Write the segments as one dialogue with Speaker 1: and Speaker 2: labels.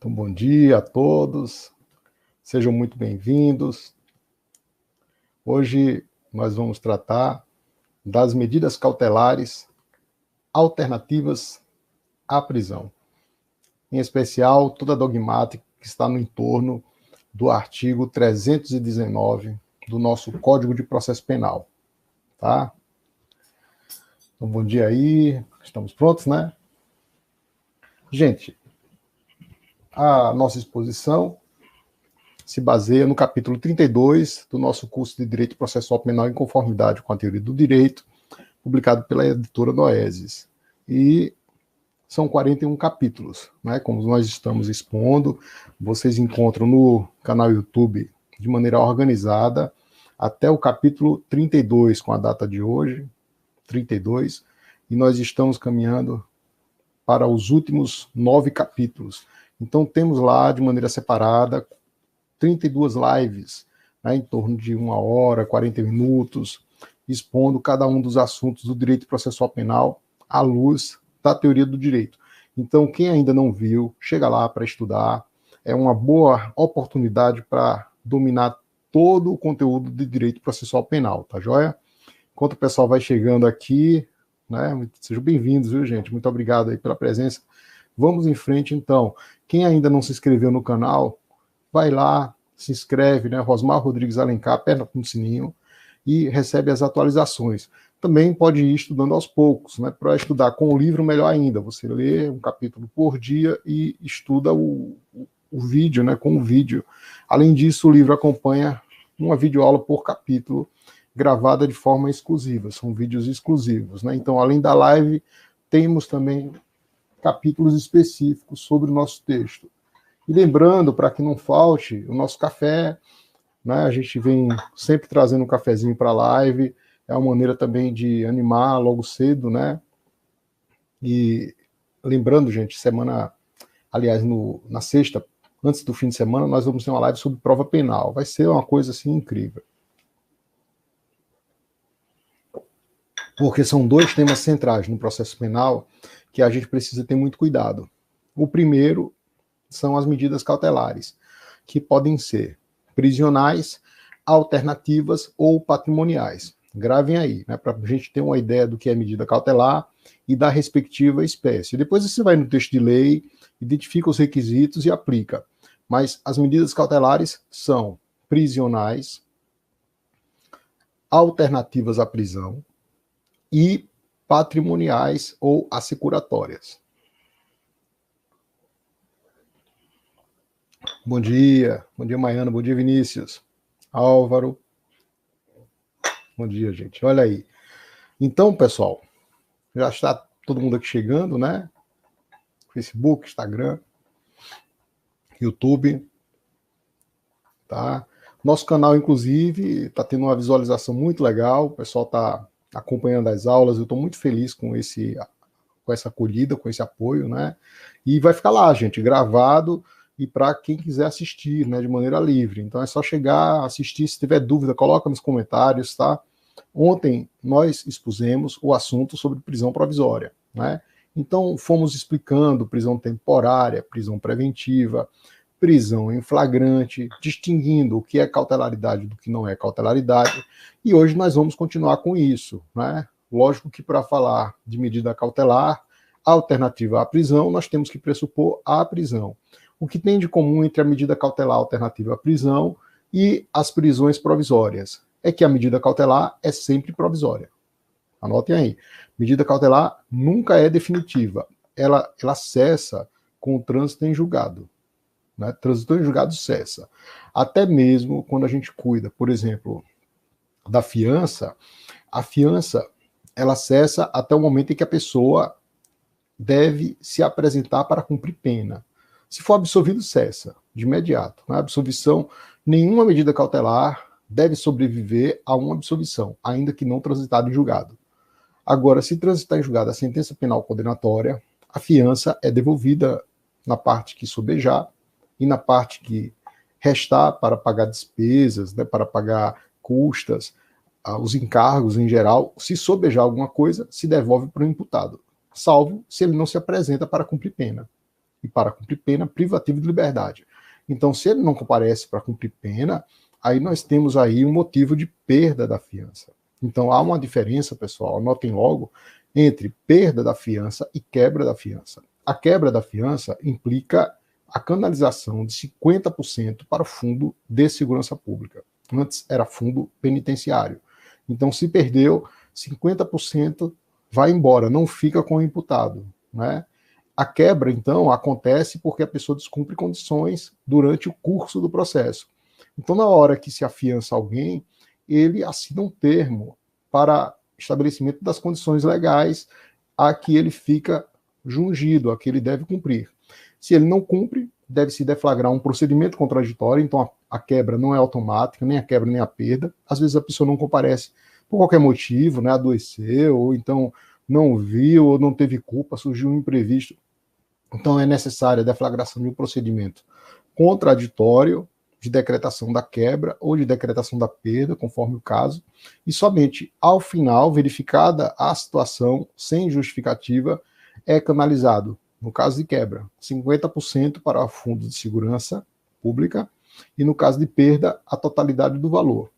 Speaker 1: Então, bom dia a todos, sejam muito bem-vindos. Hoje nós vamos tratar das medidas cautelares alternativas à prisão, em especial toda a dogmática que está no entorno do artigo 319 do nosso Código de Processo Penal, tá? Então, bom dia aí, estamos prontos, né? Gente, a nossa exposição se baseia no capítulo 32 do nosso curso de Direito Processual Penal em Conformidade com a Teoria do Direito, publicado pela editora Noesis. E são 41 capítulos, né? Como nós estamos expondo, vocês encontram no canal YouTube de maneira organizada até o capítulo 32, com a data de hoje, 32, e nós estamos caminhando para os últimos 9 capítulos. Então, temos lá, de maneira separada, 32 lives, né, em torno de 1 hora, 40 minutos, expondo cada um dos assuntos do direito processual penal à luz da teoria do direito. Então, quem ainda não viu, chega lá para estudar. É uma boa oportunidade para dominar todo o conteúdo de direito processual penal, tá joia? Enquanto o pessoal vai chegando aqui, né, sejam bem-vindos, viu, gente? Muito obrigado aí pela presença. Vamos em frente, então. Quem ainda não se inscreveu no canal, vai lá, se inscreve, né? Rosmar Rodrigues Alencar, aperta no sininho e recebe as atualizações. Também pode ir estudando aos poucos, né? Para estudar com o livro, melhor ainda. Você lê um capítulo por dia e estuda o vídeo, né? Com o vídeo. Além disso, o livro acompanha uma videoaula por capítulo, gravada de forma exclusiva. São vídeos exclusivos, né? Então, além da live, temos também capítulos específicos sobre o nosso texto. E lembrando, para que não falte, o nosso café, né? A gente vem sempre trazendo um cafezinho para a live, é uma maneira também de animar logo cedo, né? E lembrando, gente, aliás, na sexta, antes do fim de semana, nós vamos ter uma live sobre prova penal. Vai ser uma coisa assim incrível. Porque são 2 temas centrais no processo penal que a gente precisa ter muito cuidado. O primeiro são as medidas cautelares, que podem ser prisionais, alternativas ou patrimoniais. Gravem aí, né, para a gente ter uma ideia do que é medida cautelar e da respectiva espécie. Depois você vai no texto de lei, identifica os requisitos e aplica. Mas as medidas cautelares são prisionais, alternativas à prisão e patrimoniais ou assecuratórias. Bom dia Maiana, bom dia Vinícius, Álvaro, bom dia gente, olha aí. Então pessoal, já está todo mundo aqui chegando, né? Facebook, Instagram, YouTube, tá? Nosso canal inclusive está tendo uma visualização muito legal, o pessoal está acompanhando as aulas, eu estou muito feliz com essa acolhida, com esse apoio, né? E vai ficar lá, gente, gravado, e para quem quiser assistir, né, de maneira livre. Então é só chegar, assistir, se tiver dúvida, coloca nos comentários, tá? Ontem nós expusemos o assunto sobre prisão provisória, né? Então fomos explicando prisão temporária, prisão preventiva, prisão em flagrante, distinguindo o que é cautelaridade do que não é cautelaridade, e hoje nós vamos continuar com isso, né? Lógico que para falar de medida cautelar, alternativa à prisão, nós temos que pressupor a prisão. O que tem de comum entre a medida cautelar alternativa à prisão e as prisões provisórias é que a medida cautelar é sempre provisória. Anotem aí. Medida cautelar nunca é definitiva. Ela cessa com o trânsito em julgado. Né? Trânsito em julgado cessa. Até mesmo quando a gente cuida, por exemplo, da fiança, a fiança ela cessa até o momento em que a pessoa deve se apresentar para cumprir pena. Se for absolvido, cessa de imediato. Na absolvição, nenhuma medida cautelar deve sobreviver a uma absolvição, ainda que não transitada em julgado. Agora, se transitar em julgado a sentença penal condenatória, a fiança é devolvida na parte que sobejar e na parte que restar para pagar despesas, né, para pagar custas, os encargos em geral. Se sobejar alguma coisa, se devolve para o imputado, salvo se ele não se apresenta para cumprir pena. e para cumprir pena privativa de liberdade. Então, se ele não comparece para cumprir pena, aí nós temos aí um motivo de perda da fiança. Então, há uma diferença, pessoal, anotem logo, entre perda da fiança e quebra da fiança. A quebra da fiança implica a canalização de 50% para o Fundo de Segurança Pública. Antes era fundo penitenciário. Então, se perdeu, 50% vai embora, não fica com o imputado, né? A quebra, então, acontece porque a pessoa descumpre condições durante o curso do processo. Então, na hora que se afiança alguém, ele assina um termo para estabelecimento das condições legais a que ele fica jungido, a que ele deve cumprir. Se ele não cumpre, deve-se deflagrar um procedimento contraditório, então a quebra não é automática, nem a quebra nem a perda. Às vezes a pessoa não comparece por qualquer motivo, né, adoeceu, ou então não viu, ou não teve culpa, surgiu um imprevisto. Então é necessária a deflagração de um procedimento contraditório, de decretação da quebra ou de decretação da perda, conforme o caso, e somente ao final, verificada a situação sem justificativa, é canalizado, no caso de quebra, 50% para o Fundo de Segurança Pública e, no caso de perda, a totalidade do valor.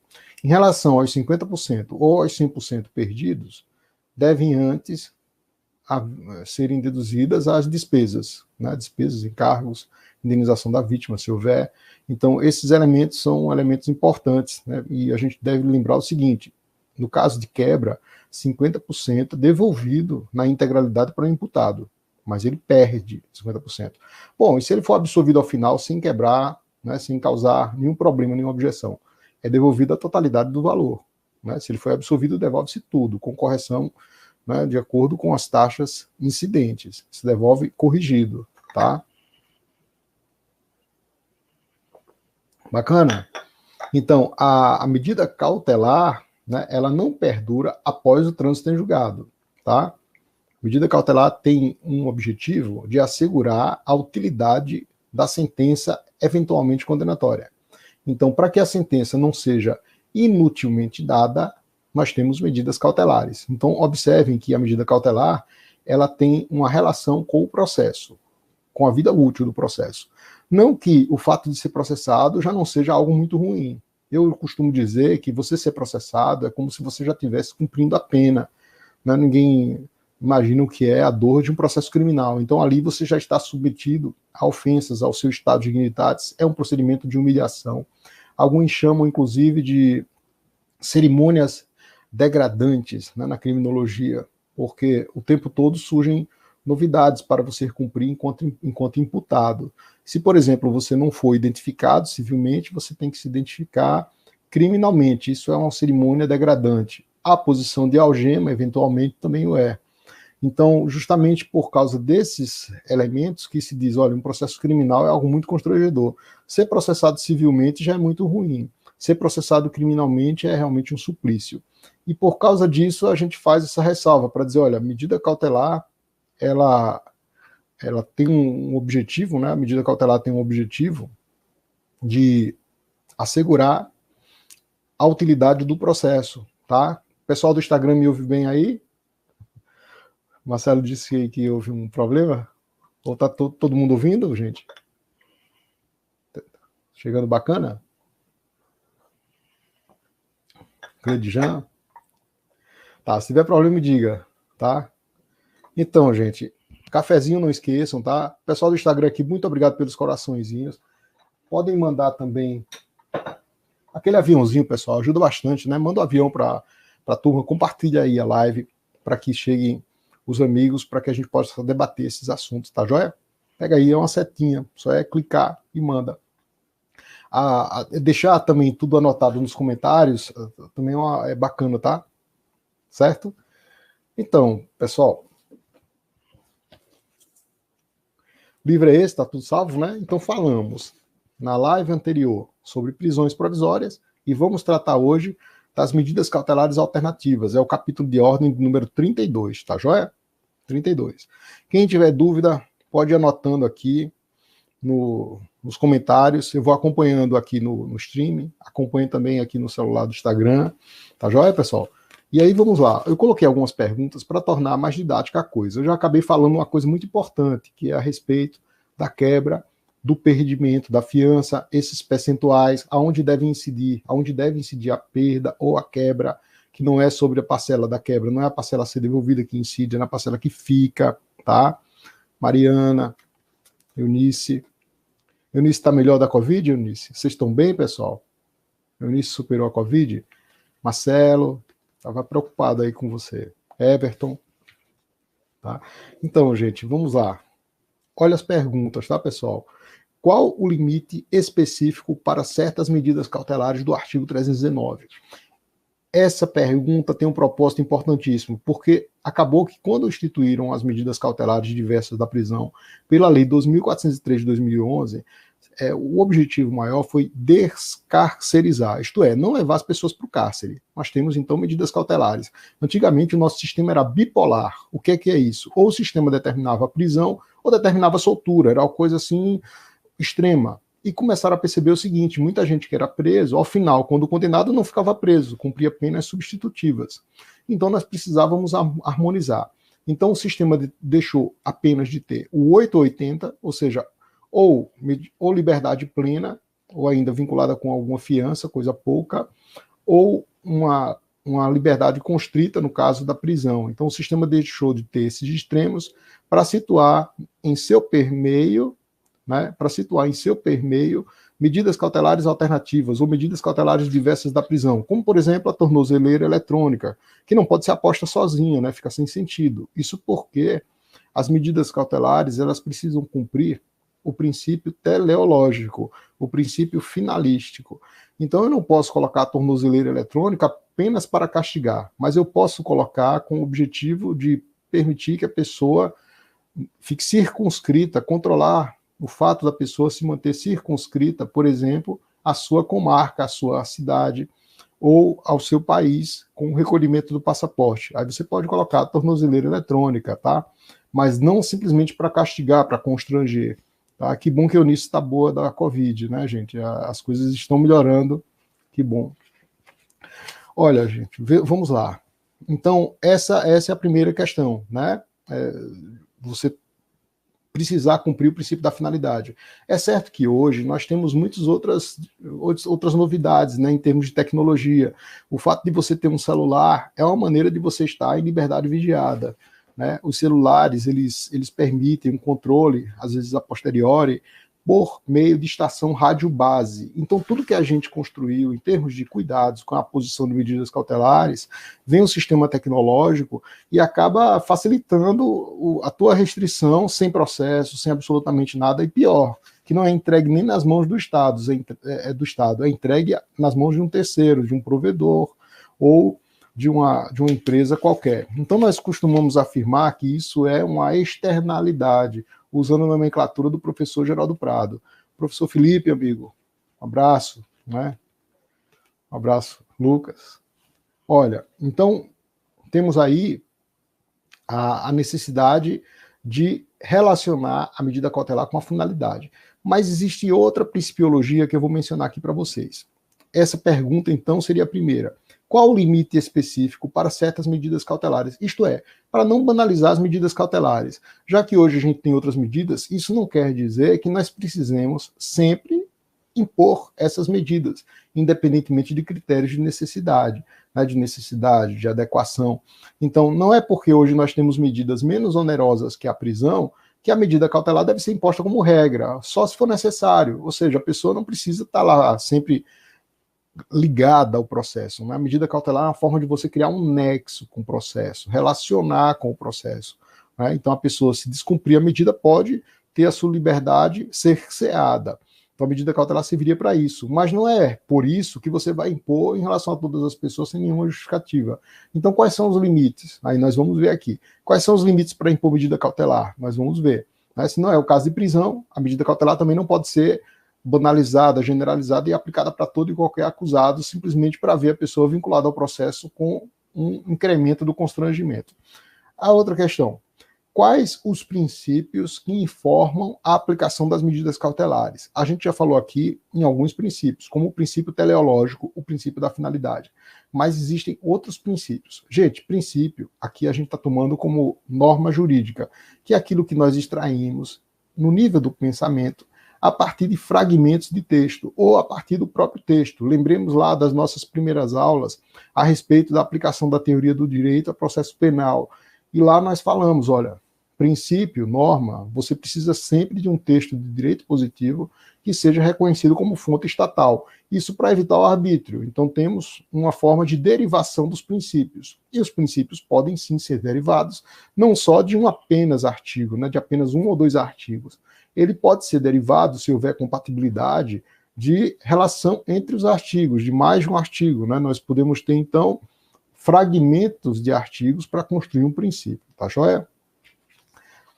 Speaker 1: Em relação aos 50% ou aos 100% perdidos, devem antes serem deduzidas as despesas, né? Despesas, encargos, indenização da vítima, se houver. Então, esses elementos são elementos importantes, né? E a gente deve lembrar o seguinte: no caso de quebra, 50% devolvido na integralidade para o imputado, mas ele perde 50%. Bom, e se ele for absolvido ao final sem quebrar, né, sem causar nenhum problema, nenhuma objeção, é devolvido a totalidade do valor, né? Se ele foi absolvido, devolve-se tudo, com correção, né, de acordo com as taxas incidentes. Se devolve corrigido, tá? Bacana? Então, a medida cautelar, né, ela não perdura após o trânsito em julgado, tá? A medida cautelar tem um objetivo de assegurar a utilidade da sentença eventualmente condenatória. Então, para que a sentença não seja inutilmente dada, nós temos medidas cautelares. Então, observem que a medida cautelar, ela tem uma relação com o processo, com a vida útil do processo. Não que o fato de ser processado já não seja algo muito ruim. Eu costumo dizer que você ser processado é como se você já estivesse cumprindo a pena, né? Ninguém imagina o que é a dor de um processo criminal. Então, ali você já está submetido a ofensas ao seu estado de dignidades. É um procedimento de humilhação. Alguns chamam, inclusive, de cerimônias degradantes, né, na criminologia, porque o tempo todo surgem novidades para você cumprir enquanto imputado. Se, por exemplo, você não for identificado civilmente, você tem que se identificar criminalmente. Isso é uma cerimônia degradante. A posição de algema, eventualmente, também o é. Então, justamente por causa desses elementos que se diz, olha, um processo criminal é algo muito constrangedor. Ser processado civilmente já é muito ruim. Ser processado criminalmente é realmente um suplício. E por causa disso, a gente faz essa ressalva para dizer, olha, a medida cautelar, ela tem um objetivo, né? A medida cautelar tem um objetivo de assegurar a utilidade do processo, tá? O pessoal do Instagram me ouve bem aí? Marcelo disse que houve um problema? Ou tá todo mundo ouvindo, gente? Chegando bacana? Cleidijan? Tá, se tiver problema, me diga, tá? Então, gente, cafezinho não esqueçam, tá? Pessoal do Instagram aqui, muito obrigado pelos coraçõezinhos. Podem mandar também aquele aviãozinho, pessoal, ajuda bastante, né? Manda um avião para a turma, compartilha aí a live para que cheguem os amigos, para que a gente possa debater esses assuntos, tá joia? Pega aí, é uma setinha, só é clicar e manda. Deixar também tudo anotado nos comentários também é bacana, tá? Certo? Então, pessoal, o livro é esse, tá tudo salvo, né? Então falamos na live anterior sobre prisões provisórias e vamos tratar hoje das medidas cautelares alternativas. É o capítulo de ordem número 32, tá joia? 32. Quem tiver dúvida, pode ir anotando aqui nos comentários. Eu vou acompanhando aqui no stream, acompanho também aqui no celular do Instagram, tá joia, pessoal? E aí vamos lá. Eu coloquei algumas perguntas para tornar mais didática a coisa. Eu já acabei falando uma coisa muito importante, que é a respeito da quebra, do perdimento da fiança, esses percentuais, aonde deve incidir a perda ou a quebra, que não é sobre a parcela da quebra, não é a parcela a ser devolvida que incide, é na parcela que fica, tá? Mariana, Eunice. Eunice está melhor da Covid, Eunice? Vocês estão bem, pessoal? Eunice superou a Covid? Marcelo, estava preocupado aí com você. Everton. Tá? Então, gente, vamos lá. Olha as perguntas, tá, pessoal? Qual o limite específico para certas medidas cautelares do artigo 319? Essa pergunta tem um propósito importantíssimo, porque acabou que quando instituíram as medidas cautelares diversas da prisão pela Lei 2.403 de 2011, o objetivo maior foi descarcerizar, isto é, não levar as pessoas para o cárcere. Nós temos, então, medidas cautelares. Antigamente, o nosso sistema era bipolar. O que é isso? Ou o sistema determinava a prisão, ou determinava a soltura. Era uma coisa, assim, extrema. E começaram a perceber o seguinte, muita gente que era preso, ao final, quando condenado, não ficava preso, cumpria penas substitutivas. Então, nós precisávamos harmonizar. Então, o sistema deixou apenas de ter o 880, ou seja, ou liberdade plena, ou ainda vinculada com alguma fiança, coisa pouca, ou uma liberdade constrita, no caso da prisão. Então, o sistema deixou de ter esses extremos para situar em seu permeio, medidas cautelares alternativas ou medidas cautelares diversas da prisão, como, por exemplo, a tornozeleira eletrônica, que não pode ser aposta sozinha, né? Fica sem sentido. Isso porque as medidas cautelares elas precisam cumprir o princípio teleológico, o princípio finalístico. Então, eu não posso colocar a tornozeleira eletrônica apenas para castigar, mas eu posso colocar com o objetivo de permitir que a pessoa fique circunscrita, controlar o fato da pessoa se manter circunscrita, por exemplo, à sua comarca, à sua cidade ou ao seu país com o recolhimento do passaporte. Aí você pode colocar a tornozeleira eletrônica, tá? Mas não simplesmente para castigar, para constranger. Tá? Que bom que a Eunice está boa da Covid, né, gente? As coisas estão melhorando, que bom. Olha, gente, vamos lá. Então, essa é a primeira questão, né? Você precisar cumprir o princípio da finalidade. É certo que hoje nós temos muitas outras novidades, né, em termos de tecnologia. O fato de você ter um celular é uma maneira de você estar em liberdade vigiada. Né? Os celulares, eles permitem um controle, às vezes a posteriori, por meio de estação rádio base. Então, tudo que a gente construiu em termos de cuidados com a posição de medidas cautelares, vem um sistema tecnológico e acaba facilitando a tua restrição sem processo, sem absolutamente nada, e pior, que não é entregue nem nas mãos do Estado, é entregue nas mãos de um terceiro, de um provedor, ou de uma empresa qualquer. Então, nós costumamos afirmar que isso é uma externalidade, usando a nomenclatura do professor Geraldo Prado. Professor Felipe, amigo, um abraço, né? Um abraço, Lucas. Olha, então, temos aí a necessidade de relacionar a medida cautelar com a finalidade. Mas existe outra principiologia que eu vou mencionar aqui para vocês. Essa pergunta, então, seria a primeira. Qual o limite específico para certas medidas cautelares? Isto é, para não banalizar as medidas cautelares. Já que hoje a gente tem outras medidas, isso não quer dizer que nós precisemos sempre impor essas medidas, independentemente de critérios de necessidade, né, de adequação. Então, não é porque hoje nós temos medidas menos onerosas que a prisão, que a medida cautelar deve ser imposta como regra, só se for necessário. Ou seja, a pessoa não precisa estar lá sempre ligada ao processo. Né? A medida cautelar é uma forma de você criar um nexo com o processo, relacionar com o processo. Né? Então, a pessoa, se descumprir a medida, pode ter a sua liberdade cerceada. Então, a medida cautelar serviria para isso. Mas não é por isso que você vai impor em relação a todas as pessoas sem nenhuma justificativa. Então, quais são os limites? Aí nós vamos ver aqui. Quais são os limites para impor medida cautelar? Nós vamos ver. Né? Se não é o caso de prisão, a medida cautelar também não pode ser banalizada, generalizada e aplicada para todo e qualquer acusado, simplesmente para ver a pessoa vinculada ao processo com um incremento do constrangimento. A outra questão, quais os princípios que informam a aplicação das medidas cautelares? A gente já falou aqui em alguns princípios, como o princípio teleológico, o princípio da finalidade, mas existem outros princípios. Gente, princípio, aqui a gente está tomando como norma jurídica, que é aquilo que nós extraímos no nível do pensamento, a partir de fragmentos de texto ou a partir do próprio texto. Lembremos lá das nossas primeiras aulas a respeito da aplicação da teoria do direito ao processo penal. E lá nós falamos, olha, princípio, norma, você precisa sempre de um texto de direito positivo que seja reconhecido como fonte estatal. Isso para evitar o arbítrio. Então temos uma forma de derivação dos princípios. E os princípios podem sim ser derivados, não só de um apenas artigo, né, de apenas um ou dois artigos. Ele pode ser derivado, se houver compatibilidade, de relação entre os artigos, de mais de um artigo, né? Nós podemos ter, então, fragmentos de artigos para construir um princípio, tá joia?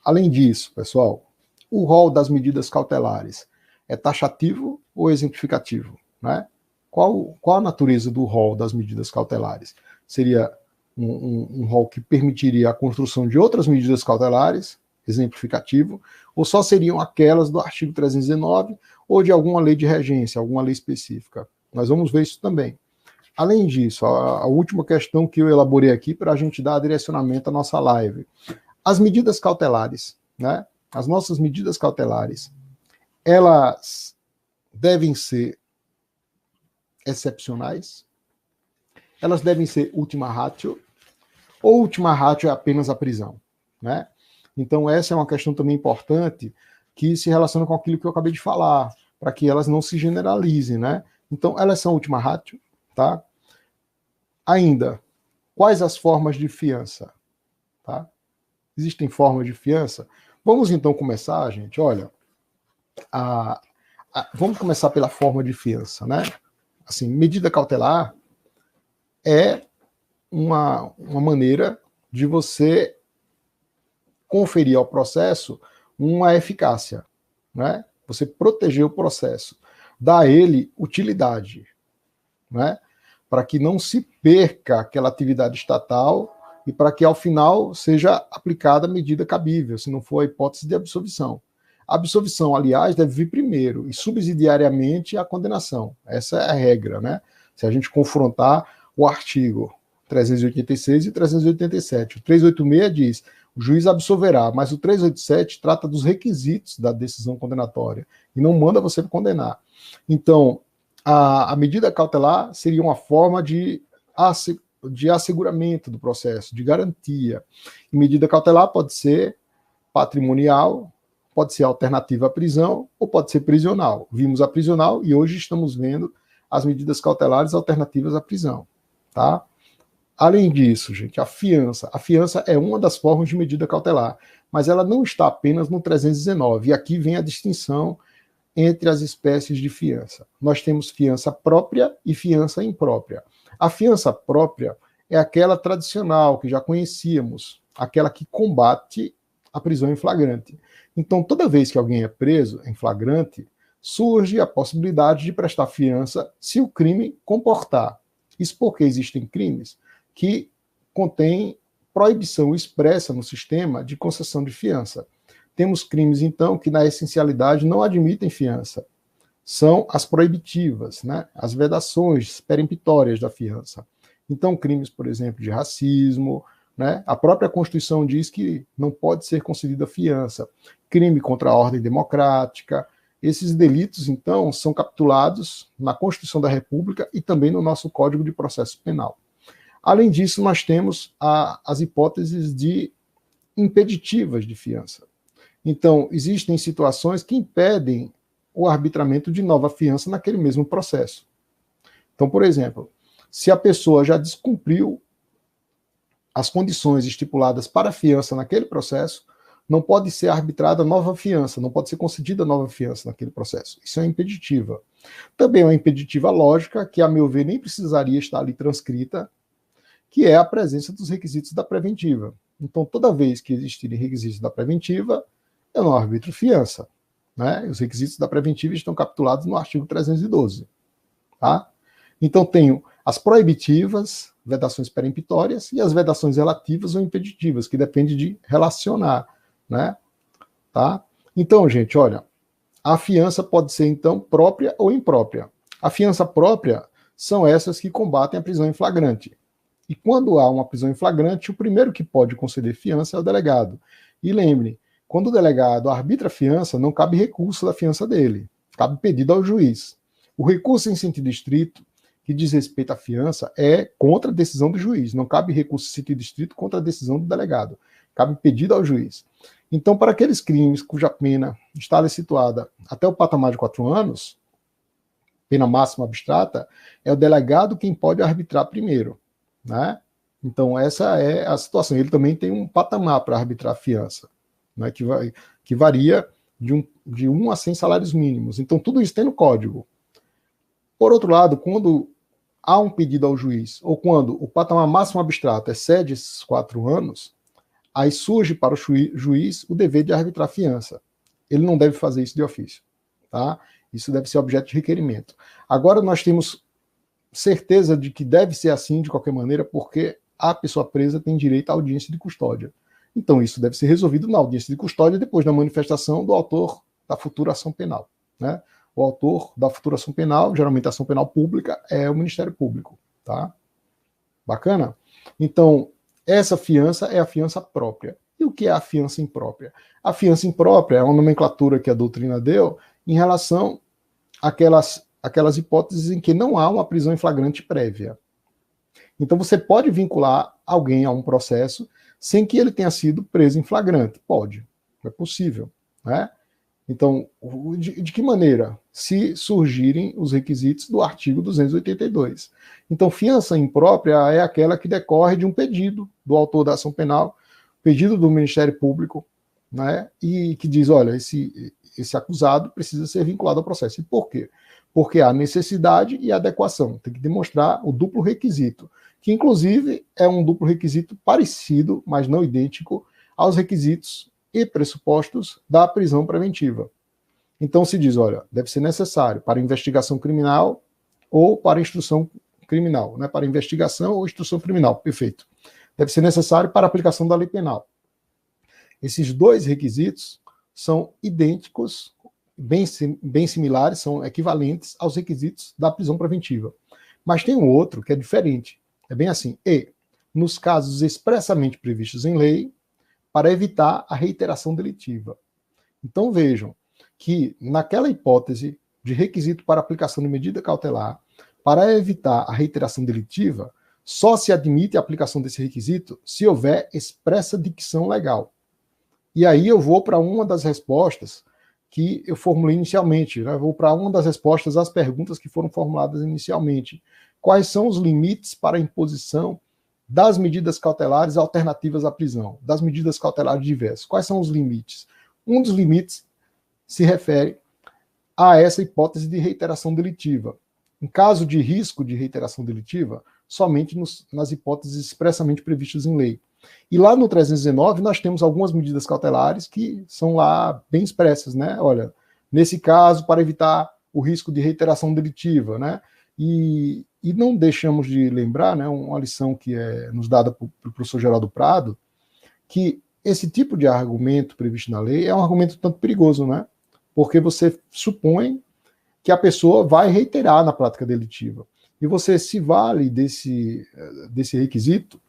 Speaker 1: Além disso, pessoal, o rol das medidas cautelares é taxativo ou exemplificativo, né? Qual a natureza do rol das medidas cautelares? Seria um rol que permitiria a construção de outras medidas cautelares, exemplificativo, ou só seriam aquelas do artigo 319 ou de alguma lei de regência, alguma lei específica. Nós vamos ver isso também. Além disso, a última questão que eu elaborei aqui para a gente dar direcionamento à nossa live. As medidas cautelares, né? As nossas medidas cautelares, elas devem ser excepcionais? Elas devem ser ultima ratio? Ou ultima ratio é apenas a prisão, né? Então, essa é uma questão também importante que se relaciona com aquilo que eu acabei de falar, para que elas não se generalizem, né? Então, elas são ultima ratio, tá? Ainda, quais as formas de fiança? Tá? Existem formas de fiança? Vamos então começar, gente, olha, vamos começar pela forma de fiança, né? Assim, medida cautelar é uma maneira de você conferir ao processo uma eficácia, né? Você proteger o processo, dar a ele utilidade, né? Para que não se perca aquela atividade estatal e para que, ao final, seja aplicada a medida cabível, se não for a hipótese de absolvição. A absolvição, aliás, deve vir primeiro e subsidiariamente a condenação. Essa é a regra, né? Se a gente confrontar o artigo 386 e 387. O 386 diz: o juiz absolverá, mas o 387 trata dos requisitos da decisão condenatória e não manda você condenar. Então, a medida cautelar seria uma forma de asseguramento do processo, de garantia. E medida cautelar pode ser patrimonial, pode ser alternativa à prisão ou pode ser prisional. Vimos a prisional e hoje estamos vendo as medidas cautelares alternativas à prisão, tá? Além disso, gente, a fiança é uma das formas de medida cautelar, mas ela não está apenas no 319, e aqui vem a distinção entre as espécies de fiança. Nós temos fiança própria e fiança imprópria. A fiança própria é aquela tradicional, que já conhecíamos, aquela que combate a prisão em flagrante. Então, toda vez que alguém é preso em flagrante, surge a possibilidade de prestar fiança se o crime comportar. Isso porque existem crimes que contêm proibição expressa no sistema de concessão de fiança. Temos crimes, então, que na essencialidade não admitem fiança. São as proibitivas, né? As vedações peremptórias da fiança. Então, crimes, por exemplo, de racismo, né? A própria Constituição diz que não pode ser concedida fiança. Crime contra a ordem democrática. Esses delitos, então, são capitulados na Constituição da República e também no nosso Código de Processo Penal. Além disso, nós temos as hipóteses de impeditivas de fiança. Então, existem situações que impedem o arbitramento de nova fiança naquele mesmo processo. Então, por exemplo, se a pessoa já descumpriu as condições estipuladas para a fiança naquele processo, não pode ser arbitrada nova fiança, não pode ser concedida nova fiança naquele processo. Isso é uma impeditiva. Também é uma impeditiva lógica, que, a meu ver, nem precisaria estar ali transcrita, que é a presença dos requisitos da preventiva. Então, toda vez que existirem requisitos da preventiva, eu não arbitro fiança, né? Os requisitos da preventiva estão capitulados no artigo 312. Tá? Então, tenho as proibitivas, vedações peremptórias, e as vedações relativas ou impeditivas, que depende de relacionar, né? Tá? Então, gente, olha, a fiança pode ser, então, própria ou imprópria. A fiança própria são essas que combatem a prisão em flagrante. E quando há uma prisão em flagrante, o primeiro que pode conceder fiança é o delegado. E lembre quando o delegado arbitra a fiança, não cabe recurso da fiança dele, cabe pedido ao juiz. O recurso em sentido estrito, que diz respeito à fiança, é contra a decisão do juiz. Não cabe recurso em sentido estrito contra a decisão do delegado. Cabe pedido ao juiz. Então, para aqueles crimes cuja pena está ali situada até o patamar de 4 anos, pena máxima abstrata, é o delegado quem pode arbitrar primeiro, né? Então, essa é a situação. Ele também tem um patamar para arbitrar a fiança, né, que varia de 1 a 100 salários mínimos. Então, tudo isso tem no código. Por outro lado, quando há um pedido ao juiz, ou quando o patamar máximo abstrato excede esses 4 anos, aí surge para o juiz o dever de arbitrar a fiança. Ele não deve fazer isso de ofício, tá? Isso deve ser objeto de requerimento. Agora nós temos certeza de que deve ser assim de qualquer maneira, porque a pessoa presa tem direito à audiência de custódia. Então isso deve ser resolvido na audiência de custódia depois da manifestação do autor da futura ação penal, né? O autor da futura ação penal, geralmente a ação penal pública, é o Ministério Público, tá? Bacana? Então, essa fiança é a fiança própria. E o que é a fiança imprópria? A fiança imprópria é uma nomenclatura que a doutrina deu em relação àquelas hipóteses em que não há uma prisão em flagrante prévia. Então, você pode vincular alguém a um processo sem que ele tenha sido preso em flagrante. Pode, é possível, né? Então, de que maneira? Se surgirem os requisitos do artigo 282. Então, fiança imprópria é aquela que decorre de um pedido do autor da ação penal, pedido do Ministério Público, né, e que diz, olha, esse acusado precisa ser vinculado ao processo. E por quê? Porque há necessidade e adequação. Tem que demonstrar o duplo requisito, que inclusive é um duplo requisito parecido, mas não idêntico, aos requisitos e pressupostos da prisão preventiva. Então se diz, olha, deve ser necessário para investigação criminal ou para instrução criminal, né? Para investigação ou instrução criminal, perfeito. Deve ser necessário para a aplicação da lei penal. Esses dois requisitos são idênticos, bem similares, são equivalentes aos requisitos da prisão preventiva. Mas tem um outro que é diferente. É bem assim, nos casos expressamente previstos em lei, para evitar a reiteração delitiva. Então vejam que naquela hipótese de requisito para aplicação de medida cautelar, para evitar a reiteração delitiva, só se admite a aplicação desse requisito se houver expressa dicção legal. E aí eu vou para uma das respostas que eu formulei inicialmente, né? Vou para uma das respostas às perguntas que foram formuladas inicialmente. Quais são os limites para a imposição das medidas cautelares alternativas à prisão, das medidas cautelares diversas? Quais são os limites? Um dos limites se refere a essa hipótese de reiteração delitiva. Em caso de risco de reiteração delitiva, somente nas hipóteses expressamente previstas em lei. E lá no 319 nós temos algumas medidas cautelares que são lá bem expressas, né? Olha, nesse caso, para evitar o risco de reiteração delitiva, né? E não deixamos de lembrar, né, uma lição que é nos dada pelo professor Geraldo Prado, que esse tipo de argumento previsto na lei é um argumento tanto perigoso, né? Porque você supõe que a pessoa vai reiterar na prática delitiva. E você se vale desse requisito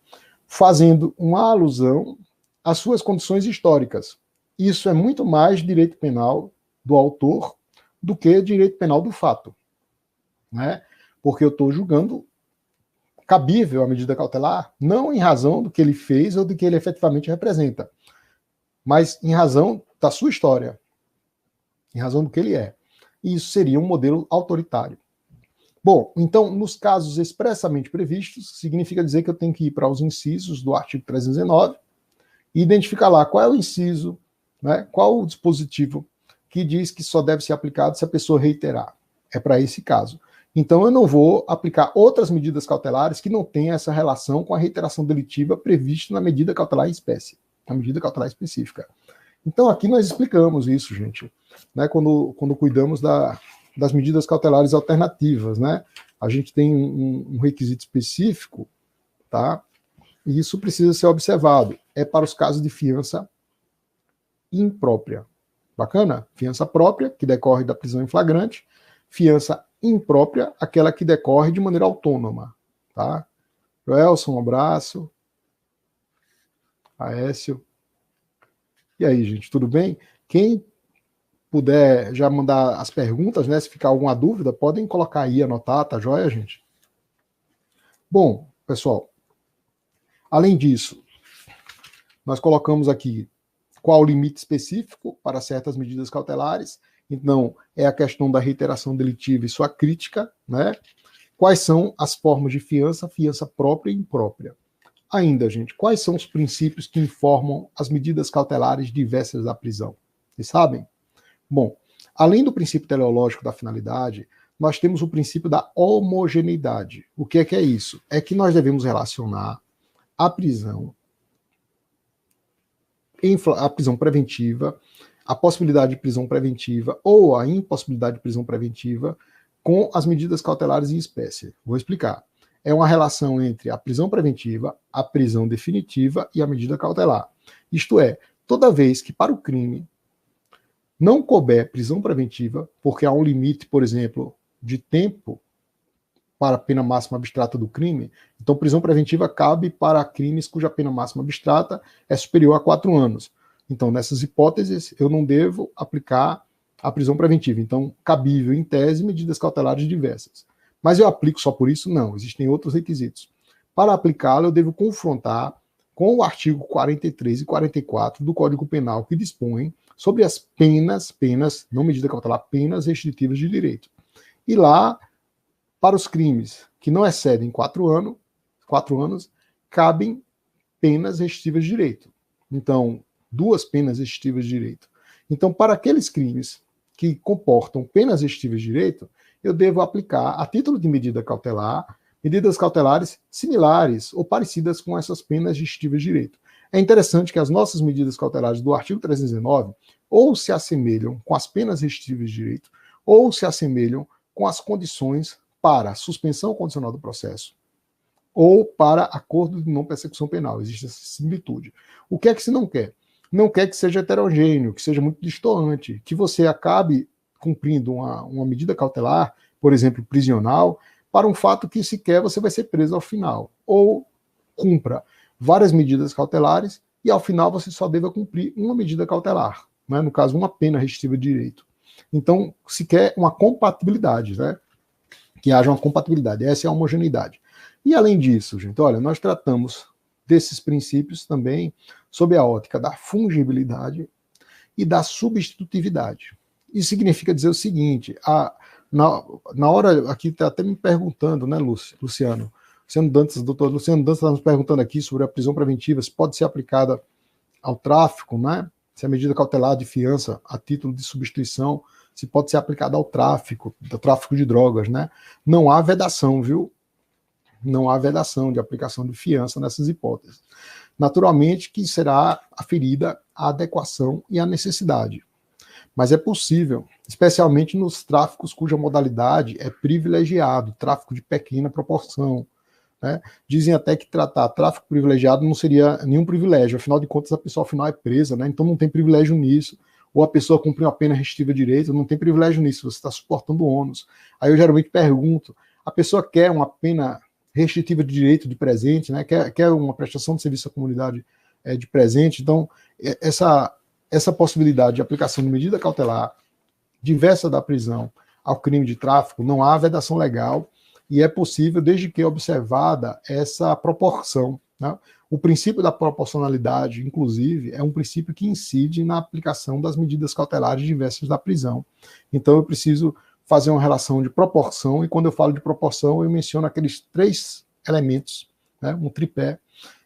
Speaker 1: fazendo uma alusão às suas condições históricas. Isso é muito mais direito penal do autor do que direito penal do fato, né? Porque eu estou julgando cabível a medida cautelar, não em razão do que ele fez ou do que ele efetivamente representa, mas em razão da sua história, em razão do que ele é. E isso seria um modelo autoritário. Bom, então, nos casos expressamente previstos, significa dizer que eu tenho que ir para os incisos do artigo 319 e identificar lá qual é o inciso, né, qual o dispositivo que diz que só deve ser aplicado se a pessoa reiterar. É para esse caso. Então, eu não vou aplicar outras medidas cautelares que não tenham essa relação com a reiteração delitiva prevista na medida cautelar em espécie, na medida cautelar específica. Então, aqui nós explicamos isso, gente, né, quando cuidamos das medidas cautelares alternativas, né? A gente tem um requisito específico, tá? E isso precisa ser observado. É para os casos de fiança imprópria. Bacana? Fiança própria, que decorre da prisão em flagrante. Fiança imprópria, aquela que decorre de maneira autônoma, tá? Joelson, um abraço. Aécio. E aí, gente, tudo bem? Quem puder já mandar as perguntas, né? Se ficar alguma dúvida, podem colocar aí, anotar, tá joia, gente? Bom, pessoal, além disso, nós colocamos aqui qual o limite específico para certas medidas cautelares. Então, é a questão da reiteração delitiva e sua crítica, né? Quais são as formas de fiança, fiança própria e imprópria. Ainda, gente, quais são os princípios que informam as medidas cautelares diversas da prisão? Vocês sabem? Bom, além do princípio teleológico da finalidade, nós temos o princípio da homogeneidade. O que é isso? É que nós devemos relacionar a prisão preventiva, a possibilidade de prisão preventiva ou a impossibilidade de prisão preventiva com as medidas cautelares em espécie. Vou explicar. É uma relação entre a prisão preventiva, a prisão definitiva e a medida cautelar. Isto é, toda vez que para o crime não couber prisão preventiva, porque há um limite, por exemplo, de tempo para a pena máxima abstrata do crime, então prisão preventiva cabe para crimes cuja pena máxima abstrata é superior a 4 anos. Então, nessas hipóteses, eu não devo aplicar a prisão preventiva. Então, cabível, em tese, medidas cautelares diversas. Mas eu aplico só por isso? Não, existem outros requisitos. Para aplicá-la, eu devo confrontar com o artigo 43 e 44 do Código Penal, que dispõem sobre as penas, não medida cautelar, penas restritivas de direito. E lá, para os crimes que não excedem 4 anos, cabem penas restritivas de direito. Então, 2 penas restritivas de direito. Então, para aqueles crimes que comportam penas restritivas de direito, eu devo aplicar, a título de medida cautelar, medidas cautelares similares ou parecidas com essas penas restritivas de direito. É interessante que as nossas medidas cautelares do artigo 319 ou se assemelham com as penas restritivas de direito, ou se assemelham com as condições para suspensão condicional do processo, ou para acordo de não persecução penal. Existe essa similitude. O que é que se não quer? Não quer que seja heterogêneo, que seja muito distoante, que você acabe cumprindo uma medida cautelar, por exemplo, prisional, para um fato que sequer você vai ser preso ao final. Ou cumpra várias medidas cautelares e ao final você só deva cumprir uma medida cautelar, né? No caso, uma pena restritiva de direito. Então, se quer uma compatibilidade, né? Que haja uma compatibilidade, essa é a homogeneidade. E além disso, gente, olha, nós tratamos desses princípios também sob a ótica da fungibilidade e da substitutividade. Isso significa dizer o seguinte, na hora, aqui está até me perguntando, né, Luciano Dantas, doutor Luciano Dantas está nos perguntando aqui sobre a prisão preventiva, se pode ser aplicada ao tráfico, né, se a medida cautelar de fiança a título de substituição, se pode ser aplicada ao tráfico de drogas, né. Não há vedação, viu? Não há vedação de aplicação de fiança nessas hipóteses. Naturalmente que será aferida a adequação e a necessidade. Mas é possível, especialmente nos tráficos cuja modalidade é privilegiado, tráfico de pequena proporção. Né? Dizem até que tratar tráfico privilegiado não seria nenhum privilégio, afinal de contas a pessoa afinal é presa, né? Então não tem privilégio nisso. Ou a pessoa cumpriu uma pena restritiva de direito, não tem privilégio nisso, você está suportando ônus. Aí eu geralmente pergunto, a pessoa quer uma pena restritiva de direito de presente, né? quer uma prestação de serviço à comunidade de presente, então essa possibilidade de aplicação de medida cautelar diversa da prisão ao crime de tráfico, não há vedação legal e é possível desde que observada essa proporção. Né? O princípio da proporcionalidade, inclusive, é um princípio que incide na aplicação das medidas cautelares diversas da prisão. Então eu preciso fazer uma relação de proporção, e quando eu falo de proporção, eu menciono aqueles 3 elementos, né, um tripé,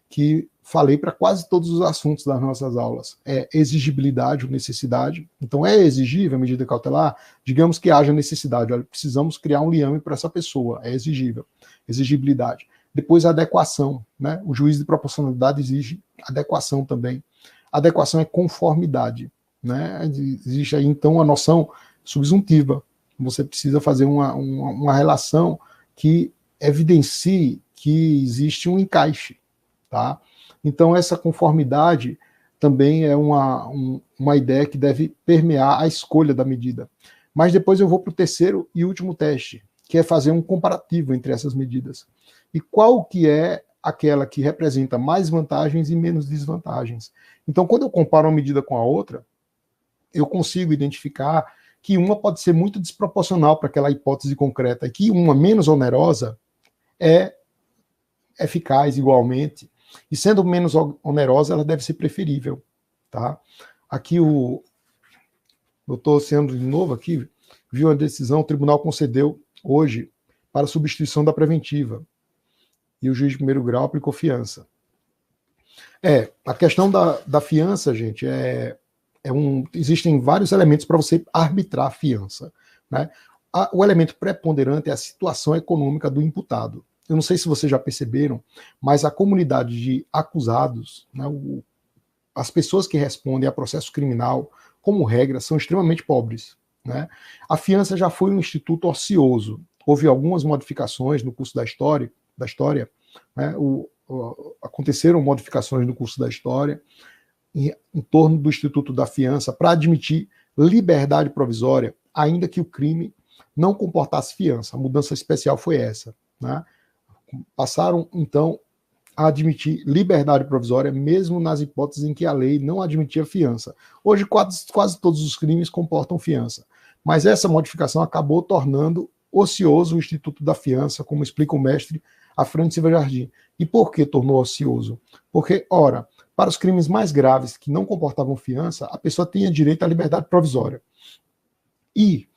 Speaker 1: que falei para quase todos os assuntos das nossas aulas. É exigibilidade ou necessidade. Então, é exigível a medida cautelar? Digamos que haja necessidade. Olha, precisamos criar um liame para essa pessoa. É exigível. Exigibilidade. Depois, a adequação. Né? O juiz de proporcionalidade exige adequação também. Adequação é conformidade. Né? Existe aí, então, a noção subsuntiva. Você precisa fazer uma relação que evidencie que existe um encaixe. Tá? Então, essa conformidade também é uma ideia que deve permear a escolha da medida. Mas depois eu vou para o terceiro e último teste, que é fazer um comparativo entre essas medidas. E qual que é aquela que representa mais vantagens e menos desvantagens. Então, quando eu comparo uma medida com a outra, eu consigo identificar que uma pode ser muito desproporcional para aquela hipótese concreta, e que uma menos onerosa é eficaz igualmente, e sendo menos onerosa, ela deve ser preferível. Tá? Aqui o doutor Oceano, de novo, aqui, viu a decisão, o tribunal concedeu hoje para substituição da preventiva, e o juiz de primeiro grau aplicou fiança. A questão da fiança, gente, existem vários elementos para você arbitrar a fiança. Né? O elemento preponderante é a situação econômica do imputado. Eu não sei se vocês já perceberam, mas a comunidade de acusados, né, as pessoas que respondem a processo criminal, como regra, são extremamente pobres. Né? A fiança já foi um instituto ocioso. Houve algumas modificações no curso da história, né? Aconteceram modificações no curso da história em torno do instituto da fiança para admitir liberdade provisória, ainda que o crime não comportasse fiança. A mudança especial foi essa. Né? Passaram, então, a admitir liberdade provisória, mesmo nas hipóteses em que a lei não admitia fiança. Hoje, quase todos os crimes comportam fiança, mas essa modificação acabou tornando ocioso o instituto da fiança, como explica o mestre Afrânio Silva Jardim. E por que tornou ocioso? Porque, ora, para os crimes mais graves que não comportavam fiança, a pessoa tinha direito à liberdade provisória. E,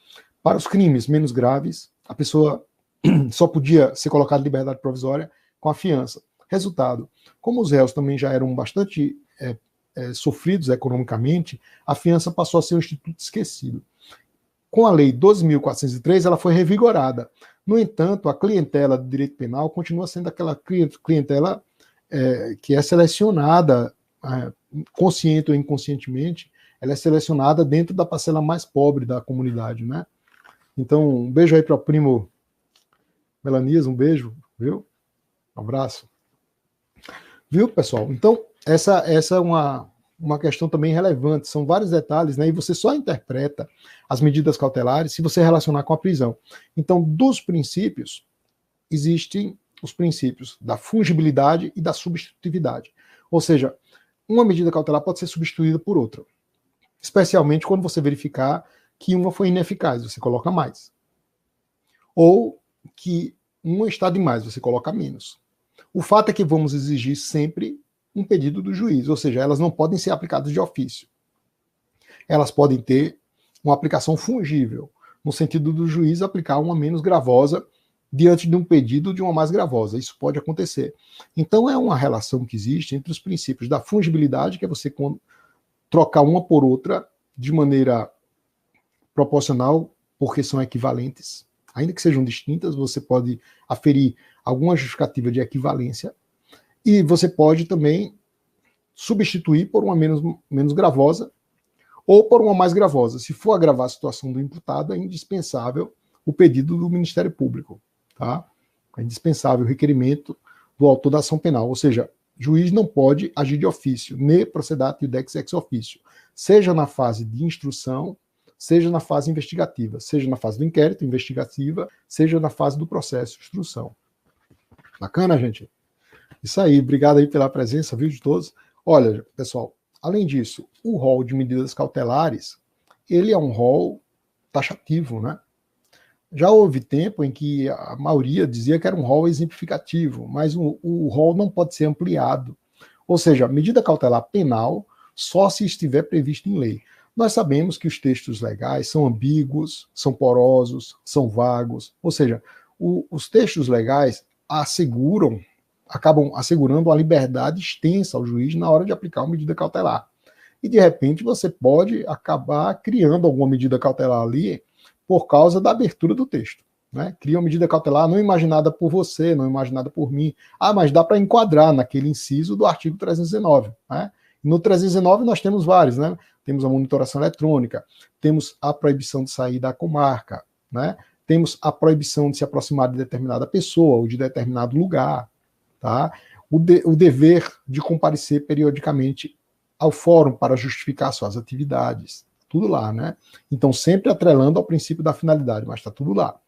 Speaker 1: para os crimes menos graves, a pessoa só podia ser colocada em liberdade provisória com a fiança. Resultado, como os réus também já eram bastante sofridos economicamente, a fiança passou a ser um instituto esquecido. Com a Lei 12.403, ela foi revigorada. No entanto, a clientela do direito penal continua sendo aquela clientela que é selecionada, consciente ou inconscientemente, ela é selecionada dentro da parcela mais pobre da comunidade. Né? Então, um beijo aí para o primo Melanias, um beijo, viu? Um abraço. Viu, pessoal? Então, essa é uma questão também relevante. São vários detalhes, né? E você só interpreta as medidas cautelares se você relacionar com a prisão. Então, dos princípios, existem os princípios da fungibilidade e da substitutividade. Ou seja, uma medida cautelar pode ser substituída por outra. Especialmente quando você verificar que uma foi ineficaz, você coloca mais. Ou que uma está demais, você coloca menos. O fato é que vamos exigir sempre um pedido do juiz, ou seja, elas não podem ser aplicadas de ofício. Elas podem ter uma aplicação fungível, no sentido do juiz aplicar uma menos gravosa diante de um pedido de uma mais gravosa. Isso pode acontecer. Então é uma relação que existe entre os princípios da fungibilidade, que é você trocar uma por outra de maneira proporcional, porque são equivalentes. Ainda que sejam distintas, você pode aferir alguma justificativa de equivalência, e você pode também substituir por uma menos gravosa ou por uma mais gravosa. Se for agravar a situação do imputado, é indispensável o pedido do Ministério Público. Tá? É indispensável o requerimento do autor da ação penal, ou seja, o juiz não pode agir de ofício, ne procedat iudex ex officio, seja na fase de instrução, seja na fase investigativa, seja na fase do inquérito, investigativa, seja na fase do processo, instrução. Bacana, gente? Isso aí, obrigado aí pela presença, viu, de todos. Olha, pessoal, além disso, o rol de medidas cautelares, ele é um rol taxativo, né? Já houve tempo em que a maioria dizia que era um rol exemplificativo, mas o rol não pode ser ampliado. Ou seja, a medida cautelar penal só se estiver prevista em lei. Nós sabemos que os textos legais são ambíguos, são porosos, são vagos, ou seja, os textos legais acabam assegurando uma liberdade extensa ao juiz na hora de aplicar uma medida cautelar. E, de repente, você pode acabar criando alguma medida cautelar ali por causa da abertura do texto. Né? Cria uma medida cautelar não imaginada por você, não imaginada por mim. Mas dá para enquadrar naquele inciso do artigo 319. Né? No 319 nós temos vários, né? Temos a monitoração eletrônica, temos a proibição de sair da comarca, né? Temos a proibição de se aproximar de determinada pessoa ou de determinado lugar, tá? O dever de comparecer periodicamente ao fórum para justificar suas atividades, tudo lá, né? Então, sempre atrelando ao princípio da finalidade, mas está tudo lá.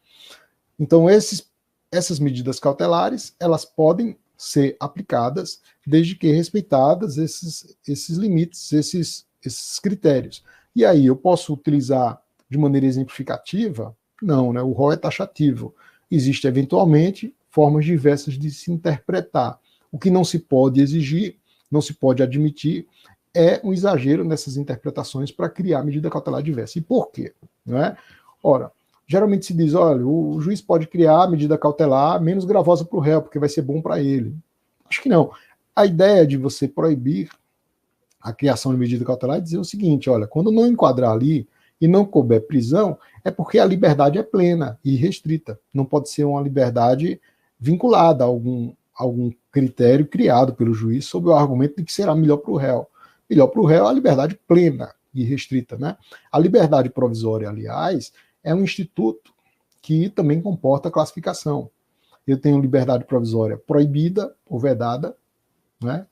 Speaker 1: Então, essas medidas cautelares, elas podem ser aplicadas, desde que respeitadas esses limites, esses critérios. E aí, eu posso utilizar de maneira exemplificativa? Não, né? O rol é taxativo. Existem, eventualmente, formas diversas de se interpretar. O que não se pode exigir, não se pode admitir, é um exagero nessas interpretações para criar medida cautelar diversa. E por quê? Não é? Ora, geralmente se diz, olha, o juiz pode criar medida cautelar menos gravosa para o réu, porque vai ser bom para ele. Acho que não. A ideia de você proibir a criação de medida cautelar é dizer o seguinte, olha, quando não enquadrar ali e não couber prisão, é porque a liberdade é plena e restrita. Não pode ser uma liberdade vinculada a algum critério criado pelo juiz sob o argumento de que será melhor para o réu. Melhor para o réu é a liberdade plena e restrita, né? A liberdade provisória, aliás, é um instituto que também comporta classificação. Eu tenho liberdade provisória proibida ou vedada, né?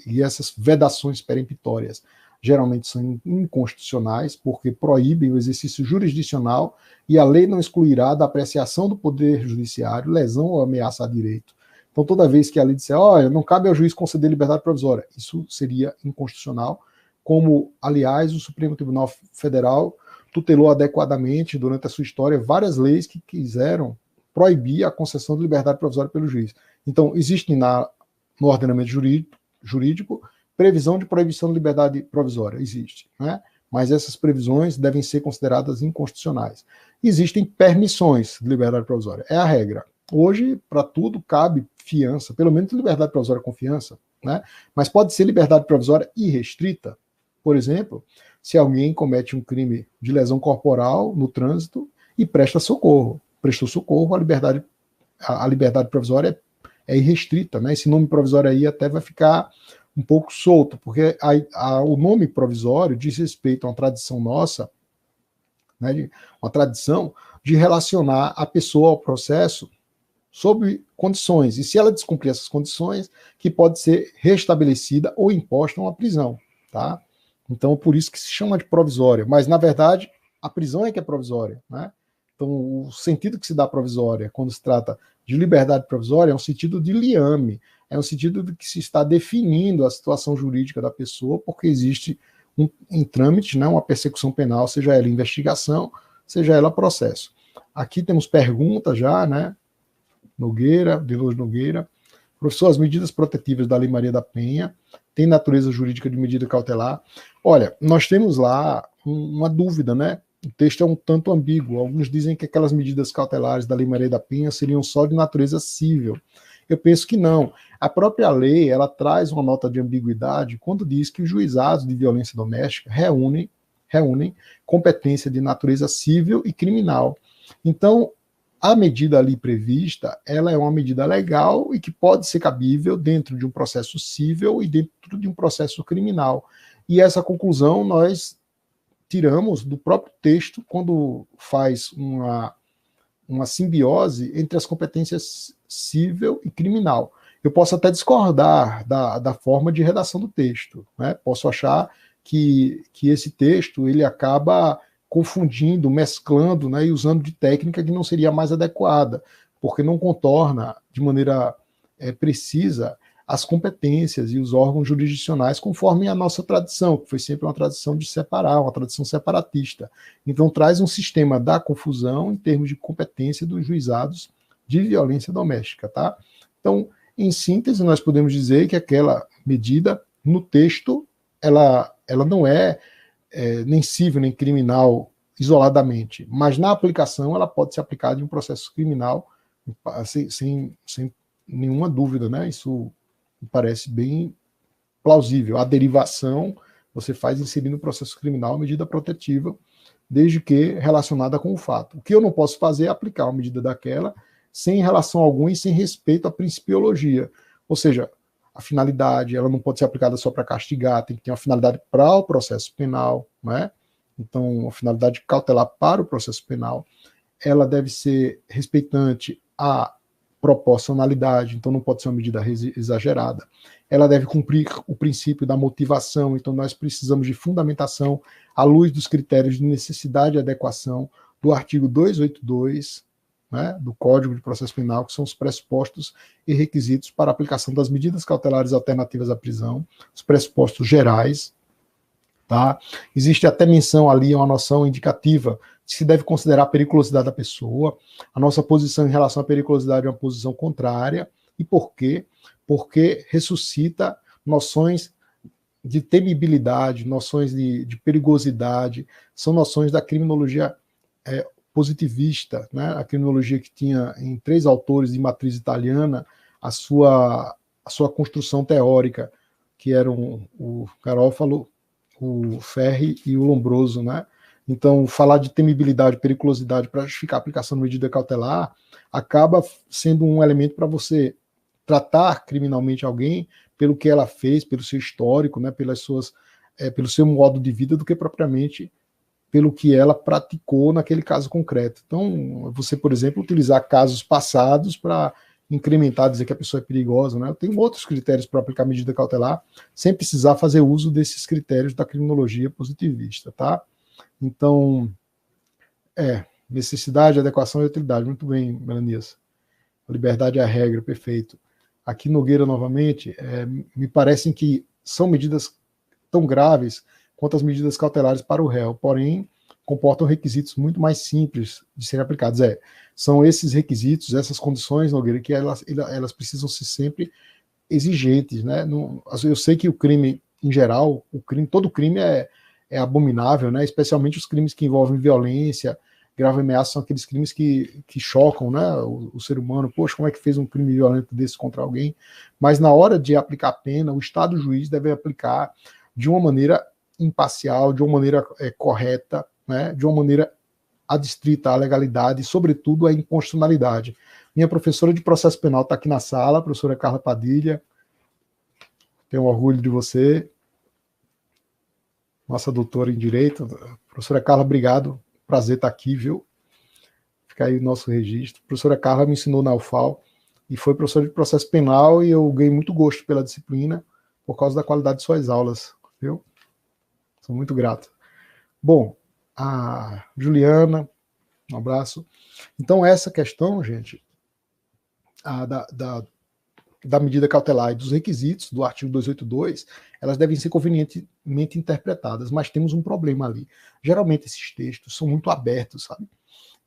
Speaker 1: E essas vedações peremptórias geralmente são inconstitucionais, porque proíbem o exercício jurisdicional e a lei não excluirá da apreciação do poder judiciário lesão ou ameaça a direito. Então, toda vez que a lei disser, olha, não cabe ao juiz conceder liberdade provisória, isso seria inconstitucional, como, aliás, o Supremo Tribunal Federal tutelou adequadamente, durante a sua história, várias leis que quiseram proibir a concessão de liberdade provisória pelo juiz. Então, existe no ordenamento jurídico previsão de proibição de liberdade provisória, existe, né? Mas essas previsões devem ser consideradas inconstitucionais. Existem permissões de liberdade provisória, é a regra. Hoje, para tudo, cabe fiança, pelo menos liberdade provisória com fiança, né? Mas pode ser liberdade provisória irrestrita. Por exemplo, se alguém comete um crime de lesão corporal no trânsito e presta socorro. Prestou socorro, a liberdade provisória é irrestrita, né? Esse nome provisório aí até vai ficar um pouco solto, porque o nome provisório diz respeito a uma tradição nossa, né, uma tradição de relacionar a pessoa ao processo sob condições, e se ela descumprir essas condições, que pode ser restabelecida ou imposta uma prisão, tá? Então, por isso que se chama de provisória, mas, na verdade, a prisão é que é provisória, né? Então, o sentido que se dá provisória, quando se trata de liberdade provisória, é um sentido de liame, é um sentido de que se está definindo a situação jurídica da pessoa, porque existe em trâmite, né, uma persecução penal, seja ela investigação, seja ela processo. Aqui temos perguntas já, né? De Lourdes Nogueira. Professor, as medidas protetivas da Lei Maria da Penha têm natureza jurídica de medida cautelar? Olha, nós temos lá uma dúvida, né? O texto é um tanto ambíguo. Alguns dizem que aquelas medidas cautelares da Lei Maria da Penha seriam só de natureza cível. Eu penso que não. A própria lei, ela traz uma nota de ambiguidade quando diz que os juizados de violência doméstica reúnem competência de natureza cível e criminal. Então, a medida ali prevista, ela é uma medida legal e que pode ser cabível dentro de um processo cível e dentro de um processo criminal. E essa conclusão nós tiramos do próprio texto quando faz uma simbiose entre as competências cível e criminal. Eu posso até discordar da forma de redação do texto, né? Posso achar que esse texto ele acaba confundindo, mesclando, né, e usando de técnica que não seria mais adequada, porque não contorna de maneira precisa as competências e os órgãos jurisdicionais conforme a nossa tradição, que foi sempre uma tradição de separar, uma tradição separatista. Então traz um sistema da confusão em termos de competência dos juizados de violência doméstica, tá? Então, em síntese, nós podemos dizer que aquela medida, no texto, ela não é nem civil, nem criminal isoladamente, mas na aplicação ela pode ser aplicada em um processo criminal sem nenhuma dúvida, né? Isso me parece bem plausível. A derivação você faz inserindo no processo criminal a medida protetiva, desde que relacionada com o fato. O que eu não posso fazer é aplicar uma medida daquela sem relação alguma e sem respeito à principiologia. Ou seja, a finalidade, ela não pode ser aplicada só para castigar, tem que ter uma finalidade para o processo penal, né? Então, uma finalidade cautelar para o processo penal. Ela deve ser respeitante à proporcionalidade, então não pode ser uma medida exagerada. Ela deve cumprir o princípio da motivação, então nós precisamos de fundamentação à luz dos critérios de necessidade e adequação do artigo 282 né, do Código de Processo Penal, que são os pressupostos e requisitos para a aplicação das medidas cautelares alternativas à prisão, os pressupostos gerais. Tá? Existe até menção ali, uma noção indicativa de se deve considerar a periculosidade da pessoa. A nossa posição em relação à periculosidade é uma posição contrária. E por quê? Porque ressuscita noções de temibilidade, noções de perigosidade, são noções da criminologia positivista, né? A criminologia que tinha em 3 autores de matriz italiana a sua construção teórica, que eram o Garofalo, o Ferri e o Lombroso, né? Então, falar de temibilidade, periculosidade para justificar a aplicação de medida cautelar acaba sendo um elemento para você tratar criminalmente alguém pelo que ela fez, pelo seu histórico, né? Pelo seu modo de vida, do que propriamente pelo que ela praticou naquele caso concreto. Então, você, por exemplo, utilizar casos passados para incrementar, dizer que a pessoa é perigosa, né? Eu tenho outros critérios para aplicar medida cautelar, sem precisar fazer uso desses critérios da criminologia positivista, tá? Então, necessidade, adequação e utilidade. Muito bem, Melanias. Liberdade é a regra, perfeito. Aqui, Nogueira, novamente, me parecem que são medidas tão graves quanto as medidas cautelares para o réu, porém, comportam requisitos muito mais simples de serem aplicados. São esses requisitos, essas condições, Nogueira, que elas precisam ser sempre exigentes, né? Eu sei que o crime, em geral, todo crime é abominável, né? Especialmente os crimes que envolvem violência, grave ameaça, são aqueles crimes que chocam, né, o ser humano. Poxa, como é que fez um crime violento desse contra alguém? Mas na hora de aplicar a pena, o Estado juiz deve aplicar de uma maneira imparcial, de uma maneira correta, né, de uma maneira adstrita à legalidade e, sobretudo, à inconstitucionalidade. Minha professora de processo penal está aqui na sala, a professora Carla Padilha. Tenho orgulho de você. Nossa doutora em Direito. Professora Carla, obrigado. Prazer estar aqui, viu? Fica aí o nosso registro. A professora Carla me ensinou na UFAL e foi professora de processo penal e eu ganhei muito gosto pela disciplina por causa da qualidade de suas aulas, viu? Sou muito grato. Bom, a Juliana, um abraço. Então, essa questão, gente, da medida cautelar e dos requisitos do artigo 282, elas devem ser convenientemente interpretadas, mas temos um problema ali. Geralmente esses textos são muito abertos, sabe?